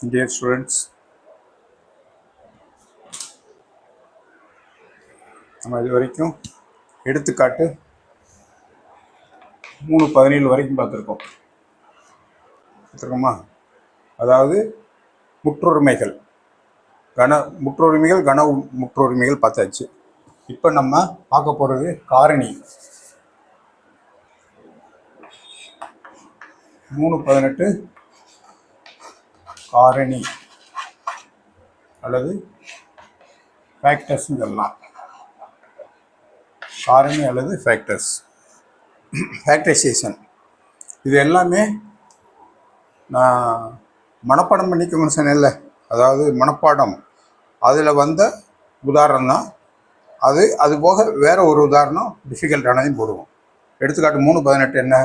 Dear students, நம்ம இது வரைக்கும் எடுத்துக்காட்டு 3.17 வரைக்கும் பார்த்துருக்கோமா? அதாவது முற்றொருமைகள், முற்றொருமைகள், கன முற்றொருமைகள் பார்த்தாச்சு. இப்போ நம்ம பார்க்க போகிறது காரணி. 3.18 காரணி அல்லது ஃபேக்டர்ஸ்ன்னு சொல்லலாம். காரணி அல்லது ஃபேக்டரைசேஷன். இது எல்லாமே நான் மனப்பாடம் பண்ணிக்கணும்னு சொன்னேன்ல, அதாவது மனப்பாடம் அதில் வந்த உதாரணம் தான் அது போக வேறு ஒரு உதாரணம் டிஃபிகல்ட்டானதையும் போடுவோம். எடுத்துக்காட்டு 3.18 என்ன?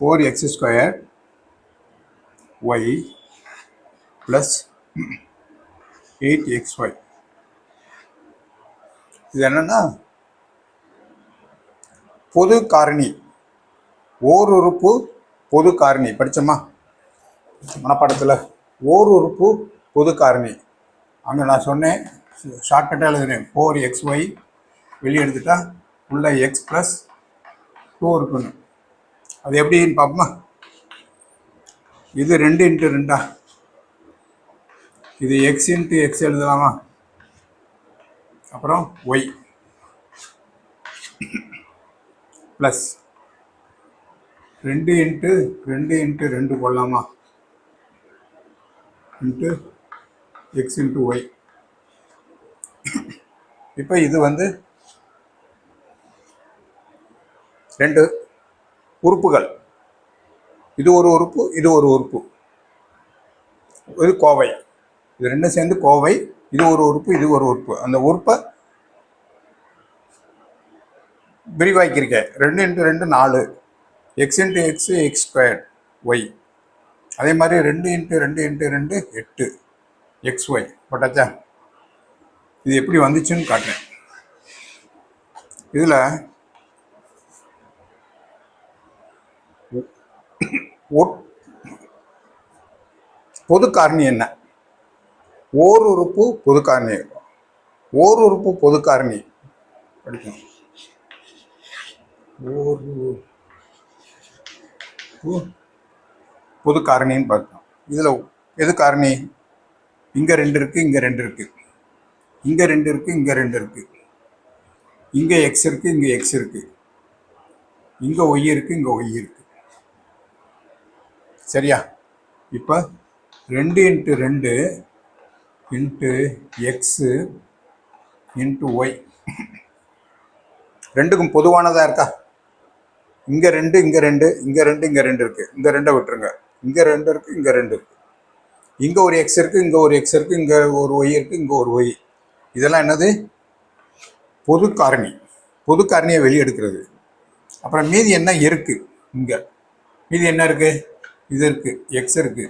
4x² y + 8xy. இது என்னன்னா பொது காரணி, ஓர் உறுப்பு பொது காரணி. படித்தோமா மனப்பாடத்தில்? ஓர் உறுப்பு பொது காரணி. அங்கே நான் சொன்னேன், ஷார்ட்கட்டாக எழுதுனேன். 4xy வெளியே எடுத்துட்டா உள்ள x + 2 இருக்குன்னு. அது எப்படின்னு பார்ப்போமா? இது 2 × 2. இது x × x எழுதலாமா? அப்புறம் y ப்ளஸ் 2 × 2 × 2 போடலாமா? × x × y. இப்போ இது வந்து 2 உறுப்புகள். இது ஒரு உறுப்பு, இது ஒரு உறுப்பு. இது கோவை. இது ரெண்டும் சேர்ந்து கோவை. இது ஒரு உறுப்பு, இது ஒரு உறுப்பு. அந்த உறுப்பை விரிவாக்கியிருக்கேன். 2 × 2 4, x × x x² y. அதே மாதிரி 2 × 2 × 2 8 xy போட்டாச்சா? இது எப்படி வந்துச்சுன்னு காட்டுறேன். இதில் பொது காரணி என்ன? ஓர் உறுப்பு பொது காரணி. ஓர் உறுப்பு பொது காரணி படிக்கணும். ஓர் பொது காரணின்னு பார்த்தோம். இதில் எது காரணி? இங்கே 2 இருக்குது, இங்கே 2 இருக்குது, இங்கே 2 இருக்குது, இங்கே 2 இருக்குது, இங்கே x இருக்குது, இங்கே x இருக்குது, இங்கே y இருக்குது, இங்கே y இருக்குது. சரியா? இப்போ 2 × 2 × x × y ரெண்டுக்கும் பொதுவானதாக இருக்கா? இங்கே 2, இங்கே 2, இங்கே 2, இங்கே 2 இருக்குது. இந்த 2 விட்டுருங்க. இங்கே 2 இருக்குது, இங்கே 2 இருக்குது. இங்கே ஒரு x இருக்குது, இங்கே ஒரு x இருக்குது, இங்கே ஒரு y இருக்குது, இங்கே ஒரு y. இதெல்லாம் என்னது? பொது காரணி. பொது காரணியை வெளியெடுக்கிறது. அப்புறம் மீதி என்ன இருக்குது? இங்கே மீதி என்ன இருக்குது? இது இருக்குது, x இருக்குது.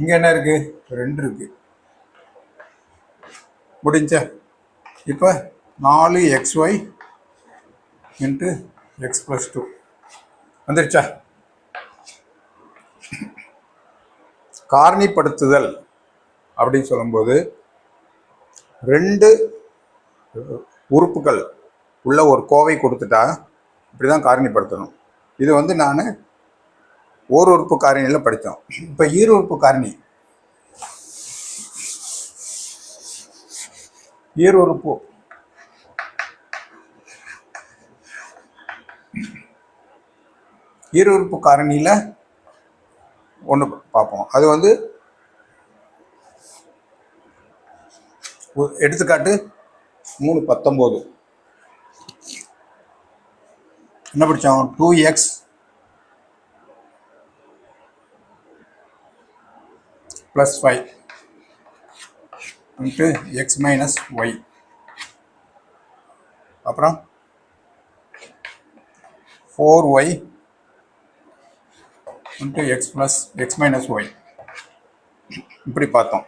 இங்கே என்ன இருக்குது? 2 இருக்குது. முடிஞ்சா? இப்போ 4xy × x + 2 வந்துருச்சா? காரணிப்படுத்துதல் அப்படின்னு சொல்லும்போது 2 உறுப்புகள் உள்ள ஒரு கோவை கொடுத்துட்டா இப்படி தான் காரணிப்படுத்தணும். இது வந்து நான் ஓர் உறுப்பு காரணியில் படித்தோம். இப்போ ஈர் உறுப்பு காரணி. ஈர் உறுப்பு ஈர் உறுப்பு காரணியில் ஒன்று பார்ப்போம். அது வந்து எடுத்துக்காட்டு 3.19 என்ன படித்தோம்? 2x + 5 × x - y. அப்புறம் 4y × x + x - y. இப்படி பார்த்தோம்.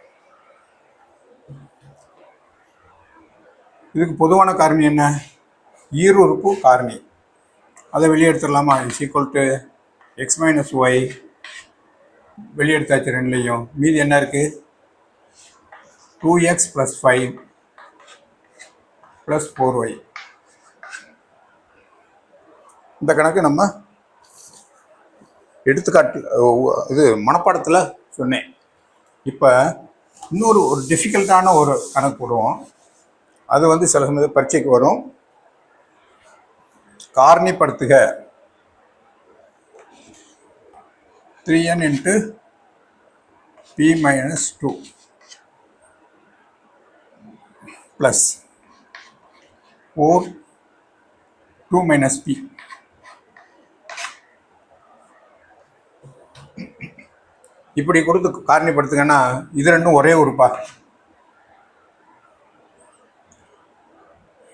இதுக்கு பொதுவான காரணி என்ன? ஈர் உறுப்பு காரணி. அதை வெளியே எடுத்துடலாமா? = x - y வெளியெடுத்தாச்சு ரெண்டுலையும். மீதி என்ன இருக்குது? 2x + 5 + 4y. இந்த கணக்கு நம்ம எடுத்துக்காட்டு இது மனப்பாடத்தில் சொன்னேன். இப்போ இன்னொரு டிஃபிகல்ட்டான ஒரு கணக்கு போடுவோம். அது வந்து சில சமயம் பரீட்சைக்கு வரும். காரணிப்படுத்துக 3n × p - 2 + 4 2 - p. இப்படி கொடுத்து காரணிப்படுத்துங்கன்னா இது ரெண்டும் ஒரே உறுப்பா?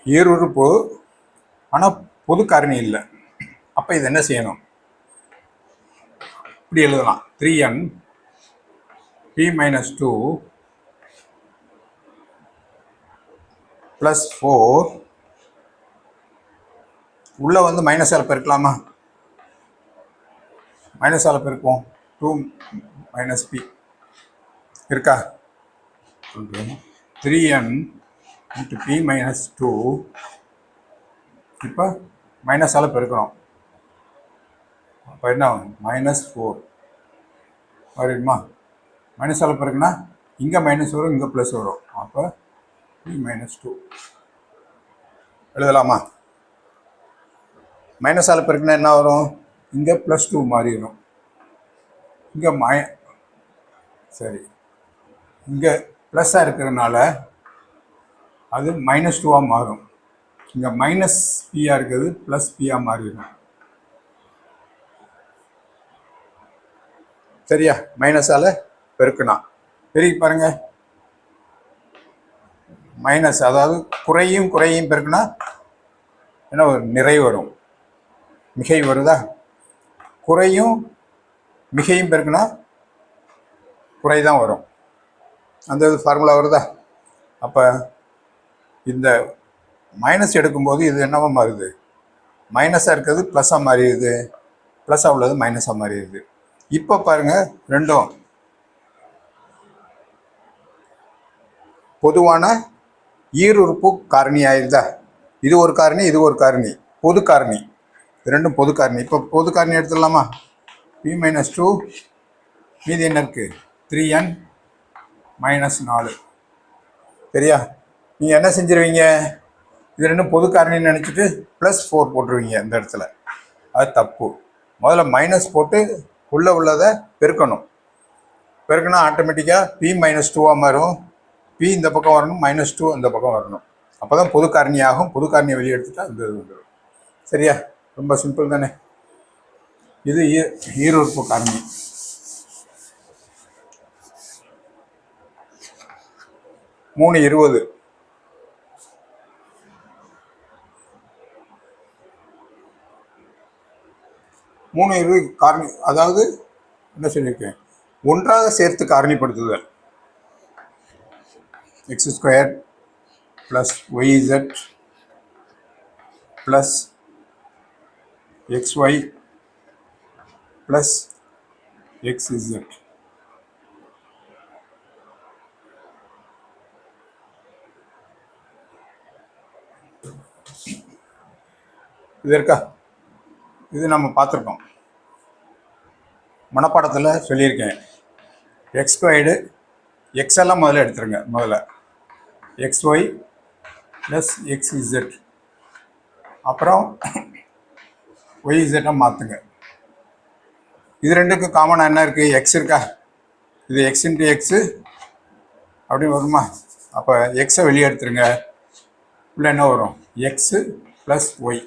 ஈருறுப்பு, ஆனால் பொது காரணி இல்லை. அப்போ இது என்ன செய்யணும்? இப்படி எழுதலாம். 3n p - 2 + 4 உள்ள வந்து மைனஸால் பெருக்கலாமா? மைனஸால் பெருக்குவோம். 2 - p இருக்கா? 3n × p - 2 இப்போ மைனஸால் பெருக்கிறோம். அப்போ என்ன ஆகும்? -4 வருமா? மைனஸால் பெருக்குனா இங்கே மைனஸ் வரும், இங்கே ப்ளஸ் வரும். அப்போ p - 2 எழுதலாமா? மைனஸால் பெருக்குனா என்ன வரும்? இங்கே +2 மாறிடும். இங்கே சரி, இங்கே ப்ளஸ்ஸாக இருக்கிறதுனால அது -2 மாறும். இங்கே -p இருக்கிறது +p மாறிடும். சரியா? மைனஸால் பெருக்குனா பெருக்கி பாருங்க. மைனஸ், அதாவது குறையும் பெருக்குனா என்ன வரும்? நிறை வரும். மிகை வருதா? குறையும் மிகையும் பெருக்குனா குறை தான் வரும். அந்த ஃபார்முலா வருதா? அப்போ இந்த மைனஸ் எடுக்கும்போது இது என்னவா மாறுது? மைனஸாக இருக்கிறது ப்ளஸ்ஸாக மாறிடுது, ப்ளஸ்ஸாக உள்ளது மைனஸாக மாறிடுது. இப்போ பாருங்கள், ரெண்டும் பொதுவான ஈருறுப்பு காரணி ஆயிருதா? இது ஒரு காரணி, இது ஒரு காரணி, பொது காரணி. ரெண்டும் பொது காரணி. இப்போ பொது காரணி எடுத்துடலாமா? p - 2 மீதி என்ன இருக்குது? 3n - 4. சரியா? நீங்கள் என்ன செஞ்சிருவீங்க? இது ரெண்டும் பொது காரணின்னு நினச்சிட்டு +4 போட்டுருவீங்க இந்த இடத்துல. அது தப்பு. முதல்ல மைனஸ் போட்டு உள்ளதை பெருக்கணும். பெருக்கினா ஆட்டோமேட்டிக்காக p - 2 மாறும். p இந்த பக்கம் வரணும், -2 இந்த பக்கம் வரணும். அப்போ தான் பொது காரணி ஆகும். பொது காரணியை வெளியே எடுத்துட்டா இந்த இது வந்துடும். சரியா? ரொம்ப சிம்பிள் தானே. இது ஈருறுப்பு காரணி. மூணு 20 காரணி, அதாவது என்ன சொல்லியிருக்கேன்? ஒன்றாக சேர்த்து காரணிப்படுத்துதல். x² + yz + xy + xz. இது இருக்கா? இது நம்ம பார்த்துருக்கோம், மனப்பாடத்தில் சொல்லியிருக்கேன். x², x எல்லாம் முதல்ல எடுத்துருங்க. முதல்ல xy + xz, அப்புறம் yz மாற்றுங்க. இது ரெண்டுக்கும் காமனாக என்ன இருக்குது? x இருக்கா? இது x × x அப்படின்னு வருமா? அப்போ எக்ஸை வெளியே எடுத்துருங்க. உள்ள என்ன வரும்? x + y.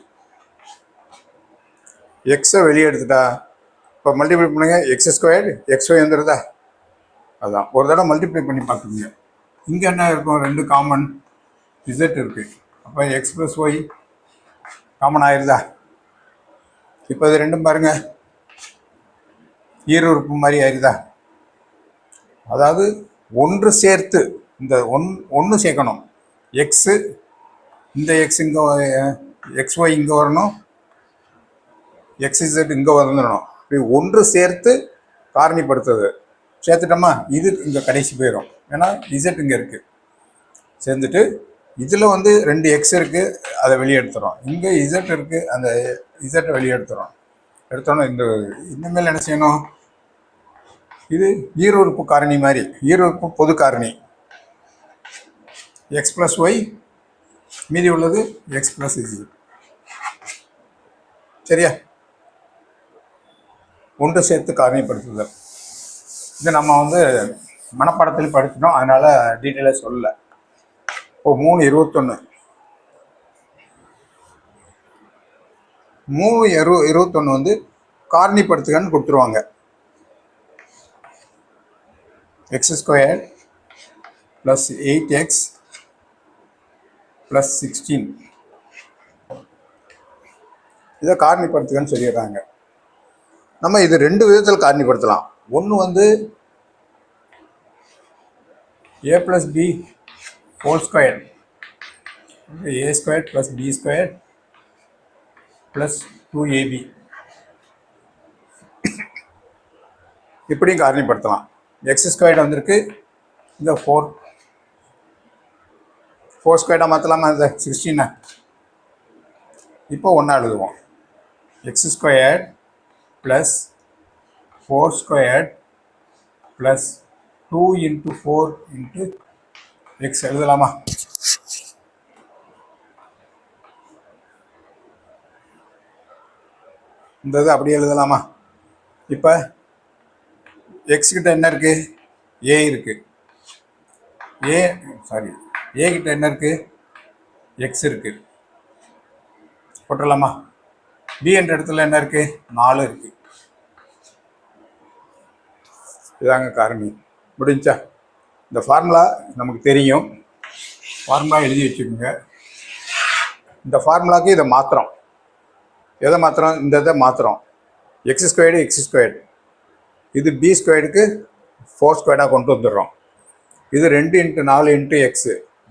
எக்ஸை வெளியே எடுத்துட்டா இப்போ மல்டிப்ளை பண்ணுங்க. x² xy வந்துடுதா? அதுதான் ஒரு தடவை மல்டிப்ளை பண்ணி பார்த்துக்குங்க. இங்கே என்ன இருக்கும்? ரெண்டு காமன் z இருக்குது. அப்போ x + y காமன் ஆயிருதா? இப்போ இது ரெண்டும் பாருங்கள், ஈருறுப்பு மாதிரி ஆயிருதா? அதாவது ஒன்று சேர்த்து இந்த ஒன்று சேர்க்கணும். எக்ஸு, இந்த எக்ஸ் இங்கே, xy இங்கே வரணும், xz இங்கே வந்துடணும். இப்படி ஒன்று சேர்த்து காரணிப்படுத்துறது சேர்த்துட்டோமா, இது இங்கே கடைசி போயிடும். ஏன்னா இசட் இங்கே இருக்குது. சேர்ந்துட்டு இதில் வந்து 2 எக்ஸ் இருக்குது, அதை வெளியே எடுத்துகிறோம். இங்கே இசட் இருக்குது, அந்த இசட்டை வெளியே எடுத்துகிறோம். எடுத்தோன்னா இனிமேல் என்ன செய்யணும், இது ஈருறுப்பு காரணி மாதிரி, ஈருறுப்பு பொது காரணி. எக்ஸ் ப்ளஸ் ஒய், மீதி உள்ளது எக்ஸ் ப்ளஸ் இசட். சரியா? ஒன்று சேர்த்து காரணிப்படுத்துதல். இது நம்ம வந்து மனப்பாடத்தில் படிச்சிட்டோம், அதனால் டீட்டெயிலாக சொல்லலை. இப்போ 3 21 வந்து காரணிப்படுத்துகன்னு கொடுத்துருவாங்க. x² + 8x + 16 இதை காரணிப்படுத்துகன்னு சொல்லிடுறாங்க. நம்ம இது 2 விதத்தில் காரணிப்படுத்தலாம். ஒன்று வந்து a + b² a² + b² + 2ab இப்படியும் காரணிப்படுத்தலாம். x² வந்திருக்கு, இந்த 4² மாற்றலாமா, இந்த 16 இப்போ ஒன்றா எழுதுவோம். x² + 4² + 2 × 4 × x எழுதலாமா? இந்த இது அப்படியே எழுதலாமா? இப்போ எக்ஸ் கிட்ட என்ன இருக்குது, ஏ இருக்குது. ஏ கிட்ட என்ன இருக்குது, எக்ஸ் இருக்குது. போட்டுடலாமா? பி என்ற இடத்துல என்ன இருக்குது, 4 இருக்குது. இதாங்க காரணி. முடிஞ்சா? இந்த ஃபார்முலா நமக்கு தெரியும், ஃபார்முலா எழுதி வச்சுக்கோங்க. இந்த ஃபார்முலாவுக்கு இதை மாத்திரம், எதை மாத்திரம், இந்த இதை மாத்திரம். x², இது b²க்கு 4² கொண்டு வந்துடுறோம். இது 2 × 4 × x,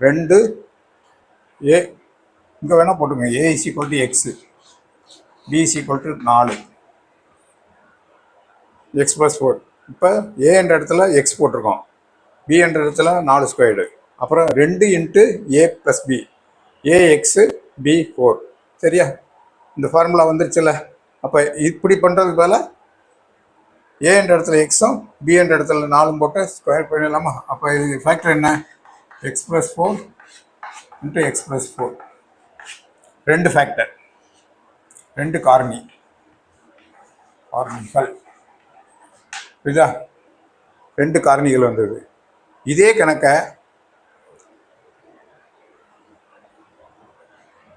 2 a இங்கே வேணால் போட்டுங்க. a = x, b = 4, x + 4. இப்போ a என்ற இடத்துல x போட்டிருக்கோம், b என்ற இடத்துல 4², அப்புறம் 2 × a + b, ax b 4. சரியா? இந்த ஃபார்முலா வந்துருச்சுல்ல. அப்போ இப்படி பண்ணுறதுக்கு பதிலாக a என்ற இடத்துல எக்ஸும் b என்ற இடத்துல 4 போட்டு ஸ்கொயர் பண்ணிடலாமா? அப்போ இது ஃபேக்டர் என்ன, x + 4 × x + 4. 2 ஃபேக்டர், 2 காரணிகள். புரியுதா? 2 காரணிகள் வந்தது. இதே கணக்கை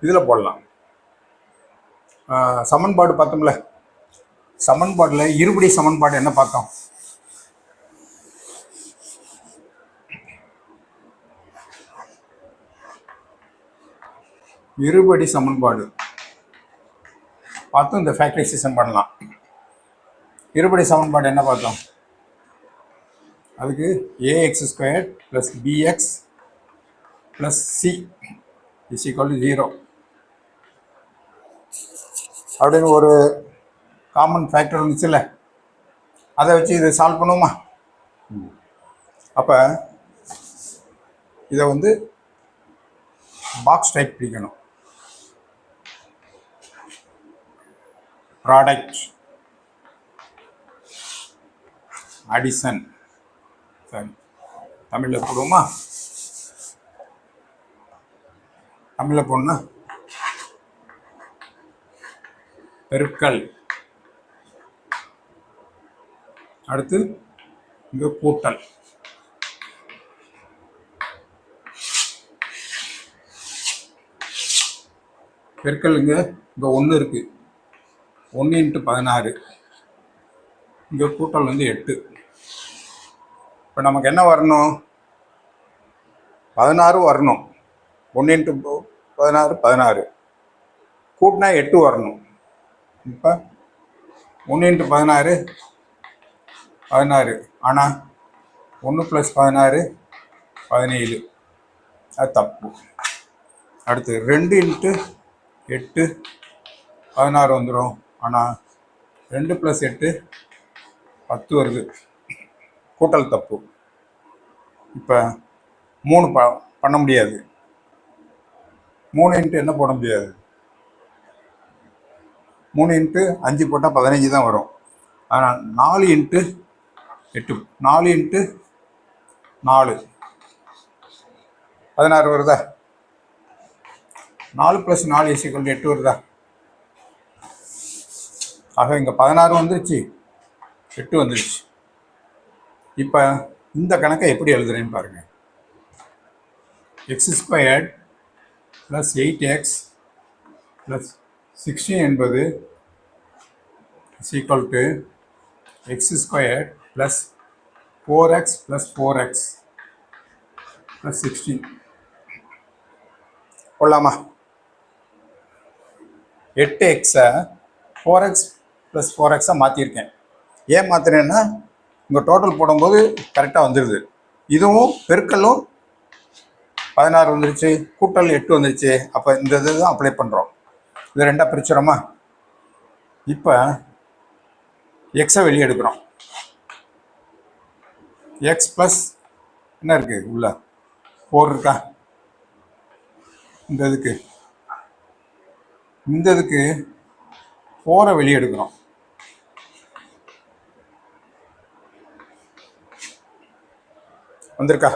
இதில் போடலாம். சமன்பாடு பார்த்தோம்ல, சமன்பாடில் இருபடி சமன்பாடு என்ன பார்த்தோம், இருபடி சமன்பாடு பார்த்து இந்த ஃபேக்டரைசேஷன் பண்ணலாம். இருபடி சமன்பாடு என்ன பார்த்தோம், அதுக்கு ax² + bx + c = 0 அப்படின்னு ஒரு காமன் ஃபேக்டர் இருந்துச்சுல்ல, அதை வச்சு இதை சால்வ் பண்ணுவோமா? அப்போ இதை வந்து பாக்ஸ் டைப் பிடிக்கணும். ப்ராடக்ட், அடிஷன், சரி தமிழில் போடுவோமா? தமிழில் போடணும்னா பெருக்கல், அடுத்து இங்கே கூட்டல். பெருக்கல் இங்கே 1 இருக்குது, 1 × 16. இங்கே கூட்டல் வந்து 8. இப்போ நமக்கு என்ன வரணும், 16 வரணும். 1 × 16 16, கூட்டினா 8 வரணும். இப்போ 1 × 16 16, ஆனால் 1 + 16 17, அது தப்பு. அடுத்து 2 × 8 16 வந்துடும், ஆனால் 2 + 8 10 வருது, கூட்டல் தப்பு. இப்போ 3 பண்ண முடியாது. 3 இன்ட்டு என்ன போட முடியாது, 3 இன்ட்டு 5 போட்டால் 15 தான் வரும். ஆனால் 4 இன்ட்டு 8, 4 இன்ட்டு 4 16 வருதா? 4 + 4 = 8 வருதா? ஆக இங்கே 16 வந்துருச்சு, 8 வந்துருச்சு. இப்போ இந்த கணக்கை எப்படி எழுதுறேன்னு பாருங்கள். x² + 8x + 16 என்பது = x² + 4x + 4x + 16 கொள்ளாமா? 8xஐ 4x + 4x மாற்றிருக்கேன். ஏன் மாற்றினேன்னா இங்கே டோட்டல் போடும்போது கரெக்டாக வந்துடுது. இதுவும் பெருக்கலும் 16 வந்துருச்சு, கூட்டல் 8 வந்துருச்சு. அப்போ இந்த இது தான் அப்ளை பண்ணுறோம். இது ரெண்டாக பிரிச்சுறோமா? இப்போ எக்ஸை வெளியே எடுக்கிறோம். எக்ஸ் ப்ளஸ் என்ன இருக்குது உள்ள 4 இருக்கா? இந்த இதுக்கு 4ஐ வெளியே எடுக்கிறோம். வந்திருக்கா?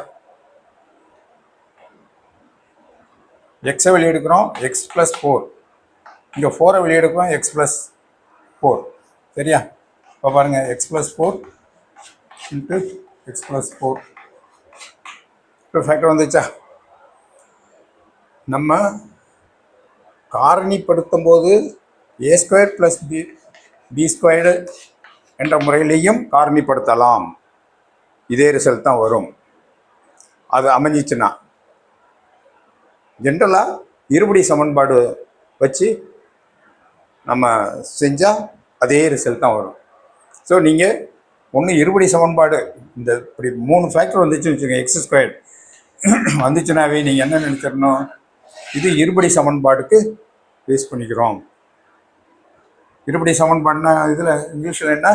எக்ஸை வெளியே எடுக்கிறோம், எக்ஸ் + 4. இங்கே 4ஐ வெளியே எடுக்கிறோம், எக்ஸ் + 4. சரியா? இப்போ பாருங்கள், எக்ஸ் + 4 இன்ட்டு எக்ஸ் + 4. இப்போ ஃபேக்டர் வந்துச்சா? நம்ம காரணிப்படுத்தும் போது a² + b² என்ற முறையிலையும் காரணிப்படுத்தலாம். இதே ரிசல்ட் தான் வரும். அது அமைஞ்சிச்சுன்னா ஜென்ரலாக இருபடி சமன்பாடு வச்சு நம்ம செஞ்சால் அதே ரிசல்ட் தான் வரும். ஸோ நீங்கள் ஒன்று இருபடி சமன்பாடு, இந்த இப்படி 3 ஃபேக்டர் வந்துச்சுன்னு வச்சுக்கோங்க, x² வந்துச்சுனாவே நீங்கள் என்ன நினைச்சிடணும், இது இருபடி சமன்பாடுக்கு பேஸ் பண்ணிக்கிறோம். இருபடி சமன்பாடுனா இதில் இங்கிலீஷில் என்ன,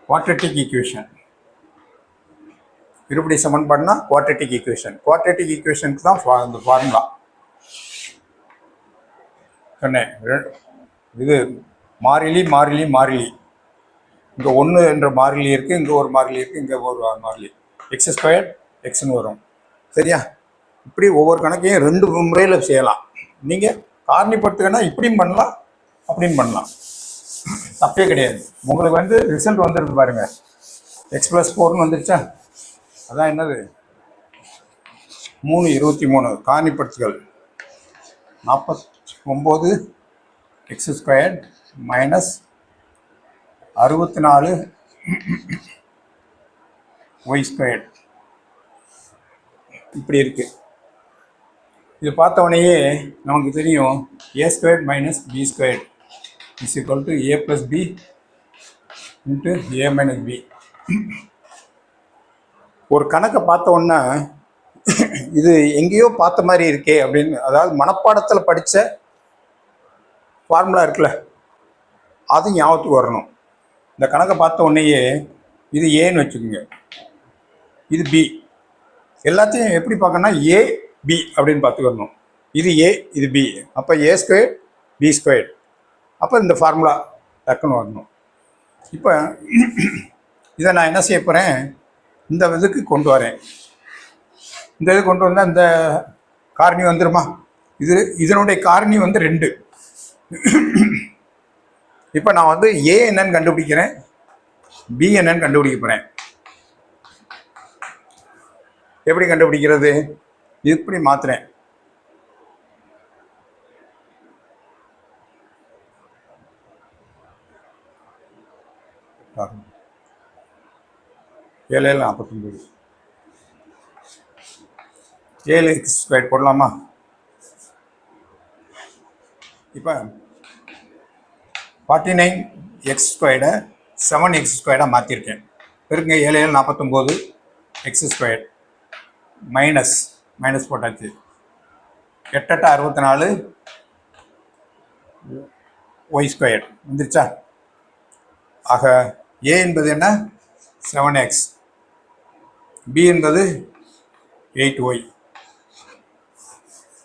குவாட்ரட்டிக் ஈக்குவேஷன். இருபடி சமன்பாடுனா குவாட்ரட்டிக் ஈக்குவேஷன். குவாட்ரட்டிக் ஈக்குவேஷனுக்கு தான் இந்த ஃபார்முலா சொன்னேன். இது மாறிலி மாறிலி மாறிலி, இங்கே 1 என்ற மாறிலி இருக்குது, இங்கே ஒரு மாறிலி இருக்குது, இங்கே ஒரு மாறிலி, x² xன்னு வரும். சரியா? இப்படி ஒவ்வொரு கணக்கையும் 2 முறையில் செய்யலாம். நீங்கள் காரணிப்படுத்துக்கன்னா இப்படியும் பண்ணலாம், அப்படியும் பண்ணலாம், தப்பே கிடையாது. உங்களுக்கு ரிசல்ட் வந்துருக்கு பாருங்கள், x + 4ன்னு வந்துருச்சா? அதான் என்னது, 3 23 காரணிப்படுத்துகள் 49 x² - 64 y². இப்படி இருக்கு. இது பார்த்தவனையே நமக்கு தெரியும், a² - b² = a + b × a - b. ஒரு கணக்கை பார்த்த உடனே இது எங்கேயோ பார்த்த மாதிரி இருக்கே அப்படின்னு, அதாவது மனப்பாடத்தில் படித்த ஃபார்முலா இருக்குல்ல, அது ஞாபகத்துக்கு வரணும். இந்த கணக்கை பார்த்த உடனேயே இது ஏன்னு வச்சுக்கோங்க, இது பி. எல்லாத்தையும் எப்படி பார்க்கணும்னா ஏ பி அப்படின்னு பார்த்துக்கணும். இது ஏ, இது பி, அப்போ a² b². அப்போ இந்த ஃபார்முலா டக்குன்னு வரணும். இப்போ இதை நான் என்ன செய்ய போகிறேன், இந்த இதுக்கு கொண்டு வரேன். இந்த இது கொண்டு வந்தால் இந்த காரணி வந்துருமா? இதனுடைய காரணி 2. இப்போ நான் ஏ என்னன்னு கண்டுபிடிக்கிறேன், பி என்னன்னு கண்டுபிடிக்க போகிறேன். எப்படி கண்டுபிடிக்கிறது? இப்படி மாத்துறேன். பாருங்க, 7 7 49, 7x² போடலாமா? இப்போ 49x² 7x² மாற்றிருக்கேன். இருக்குங்க, 7 7 49 x². மைனஸ் மைனஸ் போட்டாச்சு. 8 8 64 ஒய் ஸ்கொயர் வந்துருச்சா? ஆக ஏ என்பது என்ன? 7x, பி என்பது 8y.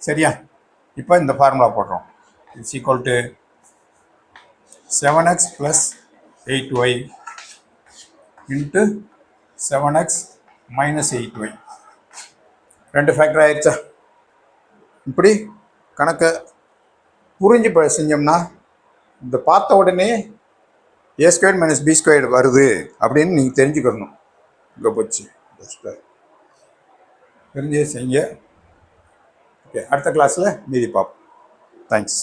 சரியா? இப்போ இந்த ஃபார்முலா போடுறோம். It's equal to 7x plus 8y into 7x minus 8y. 2 factor ஆயிடுச்சா? இப்படி கணக்கை புரிஞ்சு செஞ்சோம்னா இந்த பார்த்த உடனே ஏ ஸ்கொயர் மைனஸ் பி ஸ்கொயர் வருது அப்படின்னு நீங்கள் தெரிஞ்சுக்கணும். இங்கே போச்சு தெரிஞ்சே செய்யுங்க. ஓகே, அடுத்த கிளாஸில் மீதி பார்ப்போம். தேங்க்ஸ்.